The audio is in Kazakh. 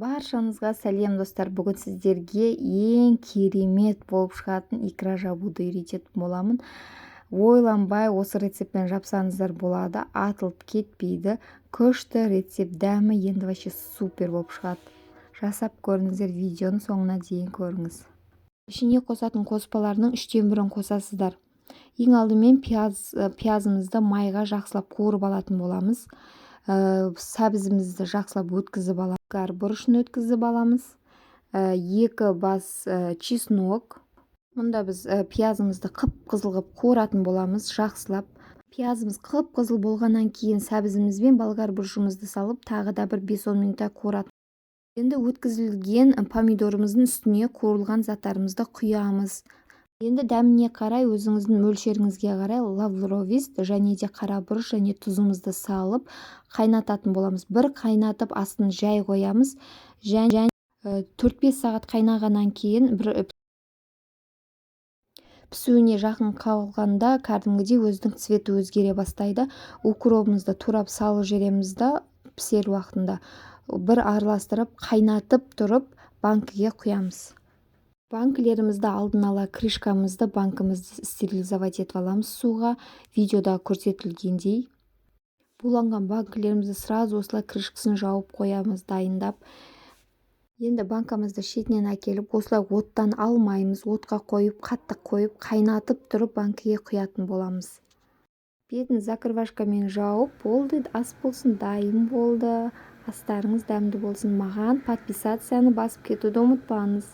Баршаңызға сәлем достар. Бүгін сіздерге ең керемет болып шығатын икра жабуды үйрететін боламын. Ойланбай осы рецептпен жапсаңыздар болады. Атылып кетпейді. Күшті рецепт, дәмі енді вообще супер болып шығады. Жасап көріңіздер, видеоны соңына дейін көріңіз. Ішіне қосатын қоспаларының 1/3 қосасыздар. Ең алдымен пиязымызды майға жақсылап қуырып алатын боламыз. Сәбізімізді жақсылап өткізіп аламыз. Бұрышын өткізіп аламыз. 2 бас чеснок. Мұнда біз пиязымызды қып-қызыл қылып қуыратын боламыз, жақсылап. Пиязымыз қып-қызыл болғаннан кейін сәбізіміз бен болгар бұрышымызды салып, тағы да бір 5-10 минутта қуыратын. Енді өткізілген помидорымыздың үстіне қуырылған заттарымызды құямыз. Енді дәміне қарай, өзіңіздің мөлшеріңізге қарай лавровист және де қара бұрыш және тұзымызды салып қайнататын боламыз. Бір қайнатып астын жай қоямыз. Және 4-5 сағат қайнағаннан кейін пісуіне жақын қалғанда кәдімгідей өзінің цветі өзгере бастайды. Укропымызды турап салып жібереміз да пісер уақытында бір араластырып қайнатып тұрып банкіге құямыз. Банкілерімізді алдын ала крышкамызды, банкімізді стерилизовать етіп аламыз суға, видеода көрсетілгендей. Буланған банкілерімізді сразу осылай крышкасын жауып қоямыз дайындап. Енді банкамызды шетінен әкеліп, осылай оттан алмаймыз, отқа қойып, қатты қойып, қайнатып тұрып банкіге құятын боламыз. Бетін закрывашкамен жауып, болды, ас болсын, дайын болды. Астарыңыз дәмді болсын. Маған подписацияны басып кетуді ұмытпаңыз.